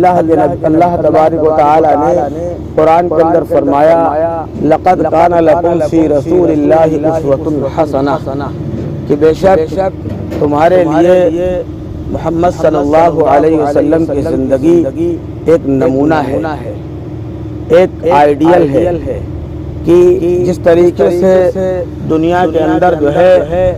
اللہ تبارک و تعالی نے قرآن کے اندر فرمایا لقد کان لکم فی رسول اللہ اسوۃ حسنہ، کہ بے شک تمہارے لیے محمد صلی اللہ علیہ وسلم کی زندگی ایک نمونہ ہے، ایک آئیڈیل ہے کہ جس طریقے سے دنیا کے اندر جو ہے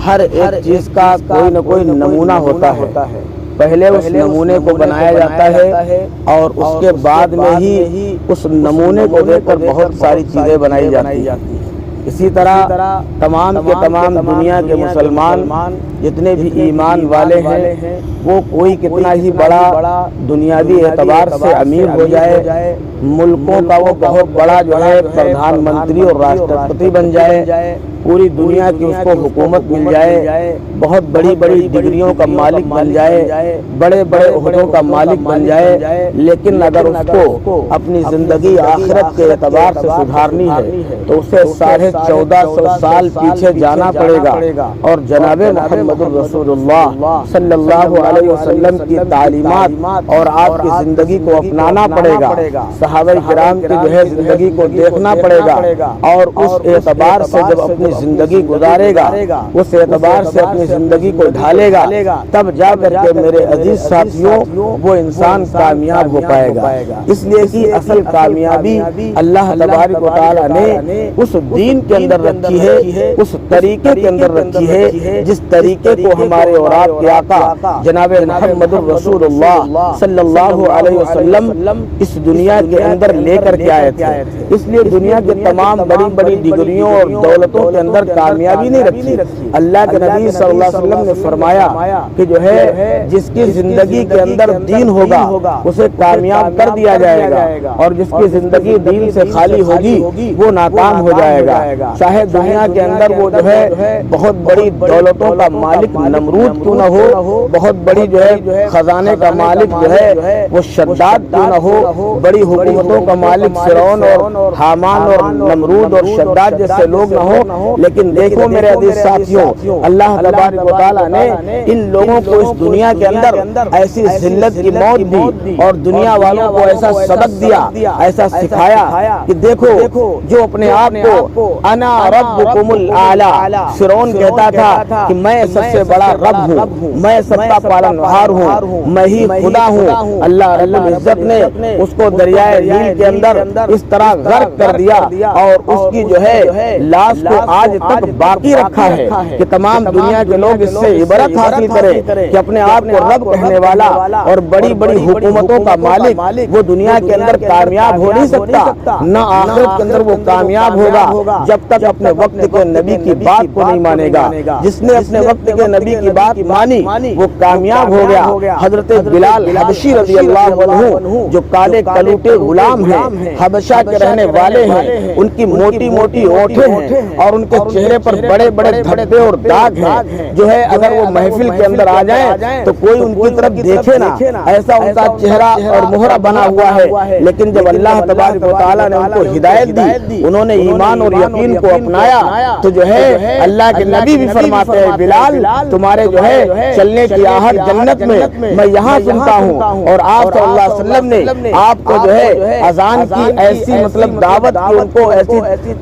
ہر ایک چیز کا کوئی نہ کوئی نمونہ ہوتا ہے، پہلے اس نمونے کو بنایا جاتا ہے اور اس کے بعد میں ہی اس نمونے کو دیکھ کر بہت ساری چیزیں بنائی جاتی ہیں۔ اسی طرح تمام کے تمام دنیا کے مسلمان جتنے بھی ایمان والے ہیں وہ کوئی کتنا ہی بڑا دنیاوی اعتبار سے امیر ہو جائے، ملکوں کا وہ بہت بڑا جو ہے پردھان منتری اور راشٹرپتی بن جائے، پوری دنیا کی اس کو حکومت مل جائے، بہت بڑی بڑی ڈگریوں کا مالک بن جائے، بڑے بڑے عہدوں کا مالک بن جائے، لیکن اگر اس کو اپنی زندگی آخرت کے اعتبار سے سدھارنی ہے تو اسے 1450 سال پیچھے جانا پڑے گا اور جناب محمد رسول اللہ صلی اللہ علیہ وسلم کی تعلیمات اور آپ کی زندگی کو اپنانا پڑے گا، صحابہ کرام کی جو ہے زندگی کو دیکھنا پڑے گا، اور اس اعتبار سے جب اپنی زندگی گزارے گا، اس اعتبار سے اپنی زندگی کو ڈھالے گا، تب جا کر کے میرے عزیز ساتھیوں وہ انسان کامیاب ہو پائے گا۔ اس لیے کہ اصل کامیابی اللہ تبارک و تعالی نے اس دین کے اندر رکھی ہے، اس طریقے کے اندر رکھی ہے جس طریقے کو ہمارے اور آپ کے آقا جناب محمد رسول اللہ صلی اللہ علیہ وسلم اس دنیا کے اندر لے کر کے آئے تھے۔ اس لیے دنیا کے تمام بڑی بڑی ڈگریوں اور دولتوں کے اندر کامیابی نہیں رکھی۔ اللہ کے نبی صلی اللہ علیہ وسلم نے فرمایا کہ جو ہے جس کی زندگی کے اندر دین ہوگا اسے کامیاب کر دیا جائے گا، اور جس کی زندگی دین سے خالی ہوگی وہ ناکام ہو جائے گا، چاہے دنیا کے اندر وہ جو ہے بہت بڑی دولتوں کا مالک نمرود کیوں نہ ہو، بہت بڑی جو ہے خزانے کا مالک جو ہے وہ شداد کیوں نہ ہو، بڑی حکومتوں کا مالک فرعون اور حامان اور نمرود اور شداد جیسے لوگ نہ ہو، لیکن دیکھو میرے عزیز ساتھیوں، اللہ تبارک و تعالیٰ نے ان لوگوں کو اس دنیا کے اندر ایسی ذلت کی موت دی اور دنیا والوں کو ایسا سبق دیا، ایسا سکھایا کہ دیکھو جو اپنے آپ کو انا ربکم الاعلی، فرعون کہتا تھا کہ میں سب سے بڑا رب ہوں، میں سب کا پالنہار ہوں، میں ہی خدا ہوں۔ اللہ رب العزت نے اس کو دریائے نیل کے اندر اس طرح غرق کر دیا اور اس کی جو ہے لاش کو آج تک باقی رکھا ہے کہ تمام دنیا کے لوگ اس سے عبرت حاصل کریں کہ اپنے آپ کو رب کہنے والا اور بڑی بڑی حکومتوں کا مالک وہ دنیا کے اندر کامیاب ہو نہیں سکتا، نہ آخرت کے اندر وہ کامیاب ہوگا جب تک اپنے وقت کے نبی کی بات کو نہیں مانے گا۔ جس نے اپنے وقت کے نبی کی بات مانی وہ کامیاب ہو گیا۔ حضرت بلال حبشی رضی اللہ عنہ جو کالے کلوٹے غلام ہیں، حبشہ کے رہنے والے ہیں، ان کی موٹی موٹی اونٹیں ہیں اور ان کے چہرے پر بڑے بڑے دھبے اور داغ ہیں، جو ہے اگر وہ محفل کے اندر آ جائیں تو کوئی ان کی طرف دیکھے نہ، ایسا ان کا چہرہ اور مہرہ بنا ہوا ہے۔ لیکن جب اللہ تبارک و تعالیٰ نے ان کو ہدایت دی، انہوں نے ایمان اور یقین کو اپنایا، تو جو ہے اللہ کے نبی بھی فرماتے ہیں بلال تمہارے جو ہے چلنے کی آہٹ جنت میں یہاں سنتا ہوں، اور آپ صلی اللہ علیہ وسلم نے آپ کو جو ہے اذان کی ایسی مطلب دعوت کی، ان کو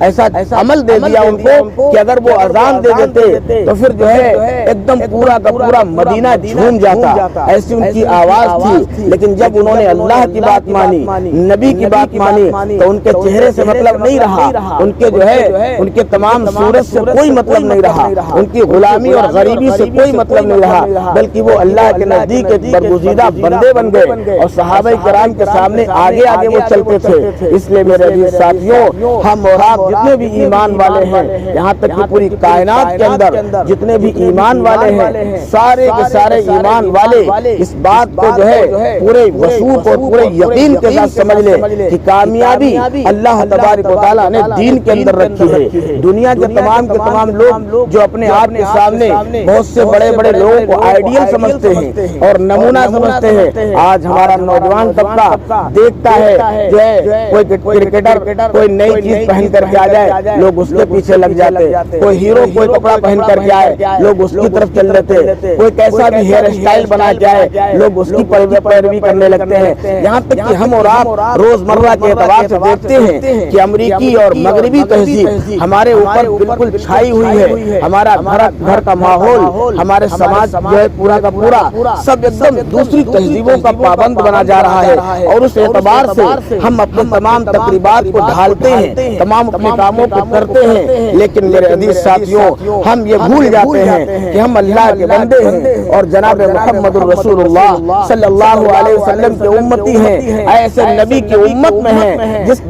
ایسا عمل دے دیا ان کو کہ اگر وہ اذان دے دیتے تو پھر جو ہے ایک دم پورا کا پورا مدینہ جھوم جاتا، ایسی ان کی آواز تھی۔ لیکن جب انہوں نے اللہ کی بات مانی، نبی کی بات مانی، تو ان کے چہرے سے مطلب نہیں رہا، ان کے جو ہے ان کے تمام صورت سے کوئی مطلب نہیں رہا، ان کی غلامی اور غریبی سے کوئی مطلب نہیں رہا، بلکہ وہ اللہ کے نزدیک برگزیدہ بندے بن گئے اور صحابہ کرام کے سامنے آگے آگے وہ چلتے تھے۔ اس لیے میرے عزیز ساتھیوں، ہم اور آپ جتنے بھی ایمان والے ہیں، یہاں تک کہ پوری کائنات کے اندر جتنے بھی ایمان والے ہیں، سارے کے سارے ایمان والے اس بات کو جو ہے پورے وثوق اور پورے یقین کے ساتھ سمجھ لے کہ کامیابی اللہ تبارک و تعالیٰ نے دین کے اندر رکھی رکھی ہے۔ دنیا کے تمام لوگ جو اپنے آپ کے سامنے بہت سے بڑے بڑے لوگوں کو آئیڈیل سمجھتے ہیں اور نمونہ سمجھتے ہیں، آج ہمارا نوجوان طبقہ دیکھتا ہے جو ہے کوئی کرکٹر کوئی نئی چیز پہن کر کے آ جائے لوگ اس کے پیچھے لگ جاتے، کوئی ہیرو کوئی کپڑا پہن کر کے آئے لوگ اس کی طرف چل دیتے، کوئی کیسا بھی ہیئر اسٹائل بنا کے آئے لوگ اس کی پیروی کرنے لگتے ہیں۔ یہاں تک کہ ہم اور آپ روزمرہ کے اعتبار سے دیکھتے ہیں کہ امریکی اور مغربی تہذیب ہمارے اوپر بالکل چھائی ہوئی ہے، ہمارا گھر کا ماحول، ہمارے سماج جو ہے پورا کا پورا سب ایک دم دوسری تہذیبوں کا پابند بنا جا رہا ہے، اور اس اعتبار سے ہم اپنے تمام تقریبات کو ڈھالتے ہیں، تمام اپنے کاموں کو کرتے ہیں، لیکن میرے عزیز ساتھیوں ہم یہ بھول جاتے ہیں کہ ہم اللہ کے بندے ہیں اور جناب محمد الرسول اللہ صلی اللہ علیہ وسلم کے امتی ہیں، ایسے نبی کی امت میں ہیں جس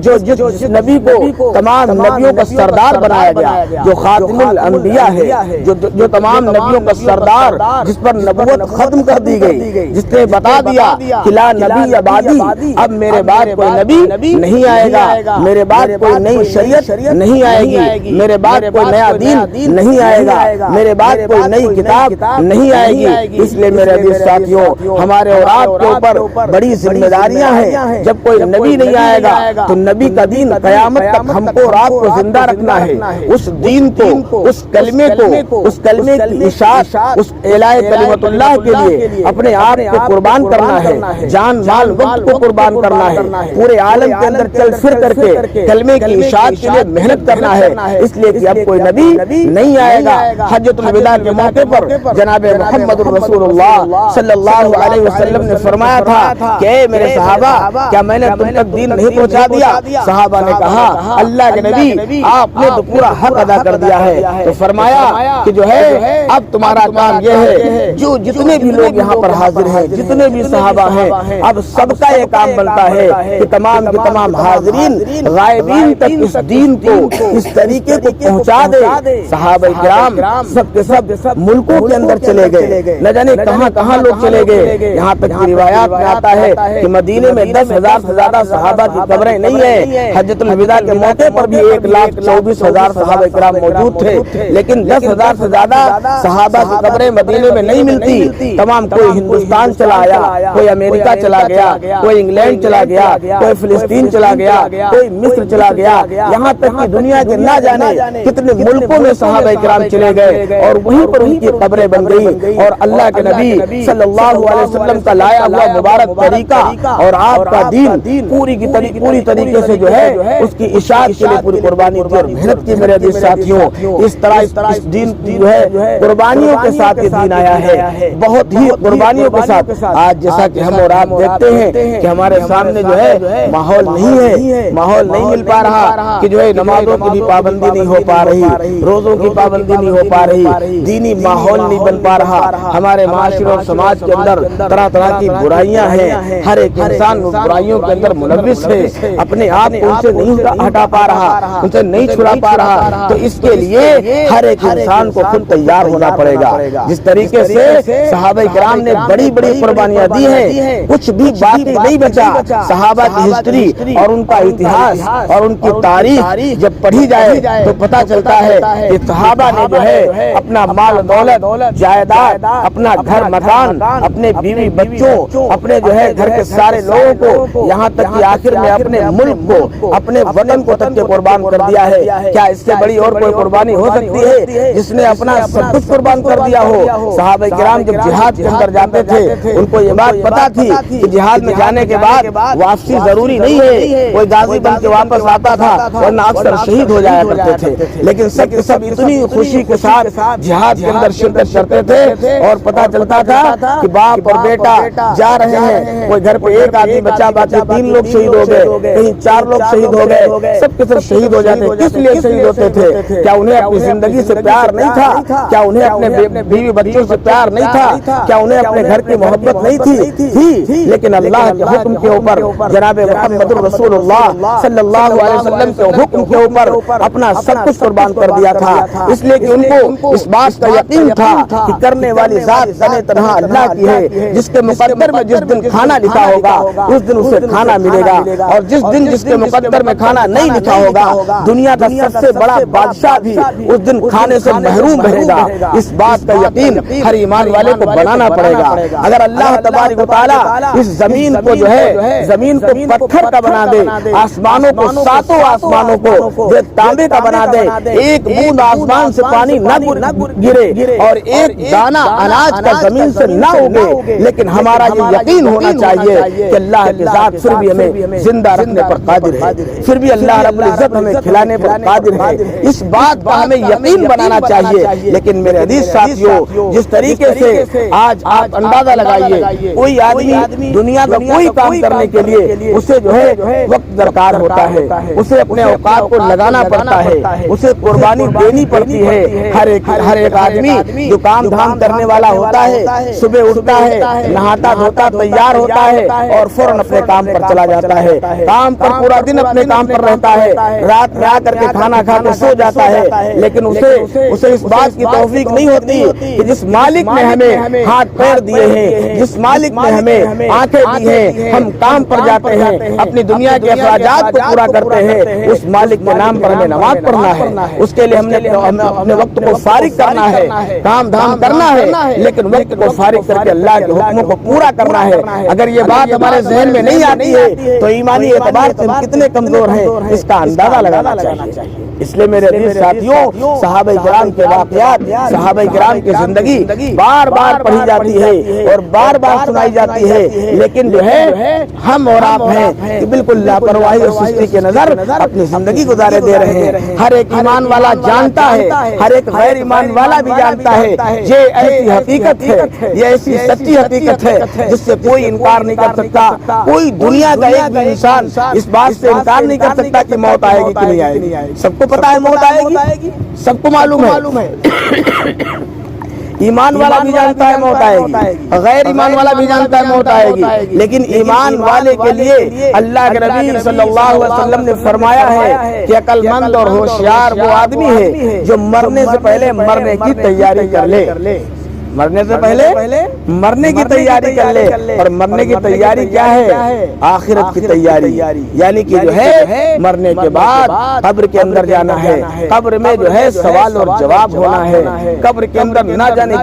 نبی کو تمام نبیوں کا سردار بنایا گیا، جو خاتم الانبیاء ہے، جو تمام نبیوں کا سردار، جس پر نبوت ختم کر دی گئی، جس نے بتا دیا کہ لا نبی بعدی، اب میرے بعد کوئی نبی نہیں آئے گا، میرے بعد کوئی نئی شریعت نہیں آئے گی، میرے بعد کوئی نیا دین نہیں آئے گا، میرے بعد کوئی نئی کتاب نہیں آئے گی۔ اس لیے میرے عزیز ساتھیوں ہمارے اور آپ کے اوپر بڑی ذمہ داریاں ہیں۔ جب کوئی نبی نہیں آئے گا تو نبی کا دین قیامت تک ہم کو اور آپ کو زندہ رکھنا ہے، اس دین کو، اس کلمے کو، اس کلمے کی اشاعت، اس اعلاء کلمت اللہ کے لیے اپنے آپ کو قربان کرنا ہے، جان مال وقت کو قربان کرنا ہے، پورے عالم کے اندر چل پھر کر کے کلمے کی اشاعت کے لیے محنت کرنا ہے، اس لیے کہ اب کوئی نبی نہیں آئے گا۔ حجۃ الوداع کے موقع پر جناب محمد الرسول اللہ صلی اللہ علیہ وسلم نے فرمایا تھا کہ اے میرے صحابہ کیا میں نے تم تک دین نہیں پہنچا دیا؟ صحابہ نے کہا اللہ کے نبی آپ نے تو پورا حق ادا کر دیا ہے۔ تو فرمایا کہ جو ہے اب تمہارا کام یہ ہے، جو جتنے بھی لوگ یہاں پر حاضر ہیں، جتنے بھی صحابہ ہیں، اب سب کا یہ کام بنتا ہے کہ تمام کے تمام حاضرین غائبین تک اس دین کو اس طریقے کو پہنچا دے۔ صحابہ کرام سب کے سب ملکوں کے اندر چلے گئے، نہ جانے کہاں کہاں لوگ چلے گئے، یہاں تک کہ روایات میں آتا ہے کہ مدینے میں 10,000 سے زیادہ صحابہ کی قبریں نہیں ہیں۔ حجۃ الوداع کے موقع پر بھی 1,24,000 صحابہ کرام موجود تھے، لیکن 10,000 سے زیادہ صحابہ کی قبریں مدینے میں نہیں ملتی۔ تمام کوئی ہندوستان چلا آیا، کوئی امریکہ چلا گیا، کوئی انگلینڈ چلا گیا، کوئی فلسطین چلا گیا، کوئی مصر چلا گیا، یہاں تک کہ دنیا کے نہ جانے کتنے ملکوں میں صحابہ کرام چلے گئے اور وہیں پر ان کی قبریں بن گئی، اور اللہ کے نبی صلی اللہ علیہ وسلم کا لایا ہوا مبارک طریقہ اور آپ کا دین پوری طریقے سے جو ہے اس کی اشاعت کے لیے پوری قربانی کی اور محنت کی۔ میرے عزیز ساتھیوں اس طرح اس دین جو ہے قربانیوں کے ساتھ یہ دین آیا ہے، بہت ہی قربانیوں کے ساتھ۔ آج جیسا کہ ہم اور آپ دیکھتے ہیں کہ ہمارے سامنے جو ہے ماحول نہیں ہے، ماحول نہیں مل پا رہا کہ جو ہے نمازوں کی بھی پابندی نہیں ہو پا رہی، روزوں کی پابندی نہیں ہو پا رہی، دینی ماحول نہیں بن پا رہا، ہمارے معاشرے اور سماج کے اندر طرح طرح کی برائیاں ہیں، ہر ایک انسان ان برائیوں کے اندر ملوث ہے، اپنے آپ کو ان سے نہیں ہٹا پا رہا، ان سے نہیں چھڑا پا رہا۔ تو اس کے لیے ہر ایک انسان کو خود تیار ہونا پڑے گا۔ جس طریقے سے صحابہ کرام نے بڑی بڑی قربانیاں دی ہیں، کچھ بھی باقی نہیں بچا۔ صحابہ کی ہسٹری اور ان کا اتہاس اور ان کی تاریخ جب پڑھی جائے تو پتہ چلتا ہے کہ صحابہ نے جو ہے اپنا مال دولت، جائیداد، اپنا گھر مکان، اپنے بیوی بچوں، اپنے جو ہے گھر کے سارے لوگوں کو، یہاں تک کہ آخر میں اپنے ملک کو، اپنے وطن کو تک کے قربان کر دیا ہے۔ کیا اس سے بڑی اور کوئی قربانی ہو سکتی ہے جس نے اپنا سب کچھ قربان کر دیا ہو؟ صحابہ کرام جب جہاد کے اندر جاتے تھے ان کو یہ بات پتا تھی کہ جہاد میں جانے کے بعد واپسی ضروری نہیں ہے، کوئی غازی بن کے واپس آتا تھا ورنہ اکثر شہید ہو جایا کرتے تھے، لیکن سب کے سب اتنی خوشی کے ساتھ جہاد کے اندر شرکت کرتے تھے اور پتا چلتا تھا کہ باپ اور بیٹا جا رہے ہیں، کوئی گھر پہ ایک آدمی بچہ باقی 3 لوگ شہید ہو گئے، کہیں 4 لوگ شہید ہو گئے، سب کے سب شہید ہو جاتے۔ کس لیے شہید ہوتے تھے؟ کیا انہیں اپنی زندگی سے پیار نہیں تھا؟ کیا انہیں اپنے بیوی بچوں سے پیار نہیں تھا؟ کیا انہیں اپنے گھر کی محبت نہیں تھی؟ لیکن اللہ کے حکم کے اوپر، جناب محمد الرسول اللہ صلی اللہ علیہ وسلم کے حکم کے اوپر اپنا سب کچھ قربان کر دیا تھا، اس لیے کہ ان کو اس بات کا یقین تھا کہ کرنے والی ذات تنہا تنہا اللہ کی ہے، جس کے مقدر میں جس دن کھانا لکھا ہوگا اس دن اسے کھانا ملے گا، اور جس دن جس کے مقدر میں کھانا نہیں لکھا ہوگا دنیا کا سب سے بڑا بادشاہ بھی اس دن کھانے سے محروم رہے گا۔ اس بات کا یقین ہر ایمان والے کو بنانا پڑے گا۔ اگر اللہ تبارک و تعالیٰ اس زمین کو جو ہے زمین کو پتھر کا بنا دے، آسمانوں کو ساتوں آسمانوں کو تانبے کا بنا دے، ایک بوند آسمان سے پانی نہ گرے اور ایک دانہ اناج کا زمین سے نہ اگے، لیکن ہمارا یہ یقین ہونا چاہیے کہ اللہ کی ذات پھر بھی ہمیں زندہ رکھنے پر قادر ہے، پھر بھی اللہ رب العزت ہمیں کھلانے پر قادر ہے۔ اس بات کا ہمیں یقین بنانا چاہیے۔ لیکن میرے عزیز ساتھیوں، جس طریقے سے آج آپ اندازہ لگائیے، کوئی آدمی دنیا کا کوئی کام کرنے کے لیے اسے جو ہے وقت درکار ہوتا ہے، اسے اپنے اوقات کو لگانا پڑتا ہے، اسے قربانی دینی پڑتی ہے۔ ہر ایک آدمی جو کام دھام کرنے والا ہوتا ہے، صبح اٹھتا ہے، نہاتا دھوتا تیار ہوتا ہے اور فوراً اپنے کام پر چلا جاتا ہے، کام پر پورا دن اپنے کام پر رہتا ہے، رات میں آ کر کے کھانا کھا کے سو جاتا ہے، لیکن اسے اس بات کی توفیق نہیں ہوتی کہ جس مالک نے ہمیں ہاتھ پیر دیے ہیں، جس مالک نے ہمیں آنکھیں دی ہیں، ہم کام پر جاتے ہیں، اپنی دنیا کے اخراجات کو پورا کرتے ہیں، اس مالک کے نام پر ہمیں نماز پڑھنا ہے، اس کے لیے ہم نے اپنے وقت کو فارغ کرنا ہے، کام دھام کرنا ہے، لیکن وقت کو فارغ کر کے اللہ کے حکموں کو پورا کرنا ہے۔ اگر یہ بات ہمارے ذہن میں نہیں آتی ہے تو ایمانی اعتبار سے ہم کتنے کمزور ہیں اس کا اندازہ لگانا چاہیے۔ اس لیے میرے عزیز ساتھیوں، صحابہ کرام کے واقعات، صحابہ کرام کی زندگی بار بار پڑھی جاتی ہے اور بار بار سنائی جاتی ہے، لیکن جو ہے ہم اور آپ ہیں کہ بالکل لاپرواہی اور سستی کے نظر اپنی زندگی گزارے دے رہے ہیں۔ ہر ایک ایمان والا جانتا ہے، ہر ایک غیر ایمان والا بھی جانتا ہے، یہ ایسی حقیقت ہے، یہ ایسی سچی حقیقت ہے جس سے کوئی انکار نہیں کر سکتا۔ کوئی دنیا کا ایک بھی انسان اس بات سے انکار نہیں کر سکتا کہ موت آئے گی کہ نہیں آئے گی۔ سب کو پتا ہے موت آئے گی، سب کو معلوم ہے، ایمان والا بھی جانتا ہے موت آئے گی، غیر ایمان والا بھی جانتا ہے موت آئے گی، لیکن ایمان والے کے لیے اللہ کے نبی صلی اللہ علیہ وسلم نے فرمایا ہے کہ عقل مند اور ہوشیار وہ آدمی ہے جو مرنے سے پہلے مرنے کی تیاری کر لے، مرنے سے پہلے مرنے کی تیاری کر لے۔ اور مرنے کی تیاری کیا ہے؟ آخرت کی تیاری، یعنی کہ جو ہے مرنے کے بعد قبر کے اندر جانا ہے، قبر میں جو ہے سوال اور جواب ہونا ہے، قبر کے اندر نہ جانے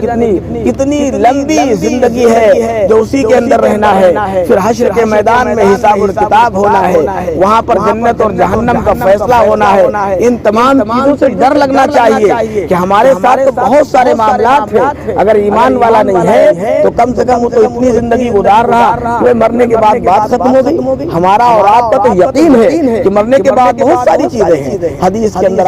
کتنی لمبی زندگی ہے جو اسی کے اندر رہنا ہے، پھر حشر کے میدان میں حساب اور کتاب ہونا ہے، وہاں پر جنت اور جہنم کا فیصلہ ہونا ہے۔ ان تمام چیزوں سے ڈر لگنا چاہیے کہ ہمارے ساتھ تو بہت سارے معاملات ہیں، اگر ایمان والا نہیں ہے تو کم سے کم وہ تو اتنی زندگی گزار رہا وہ مرنے کے بعد بات ختم ہو گئی۔ ہمارا اور آپ کا تو یقین ہے کہ مرنے کے بعد بہت ساری چیزیں ہیں، حدیث کے اندر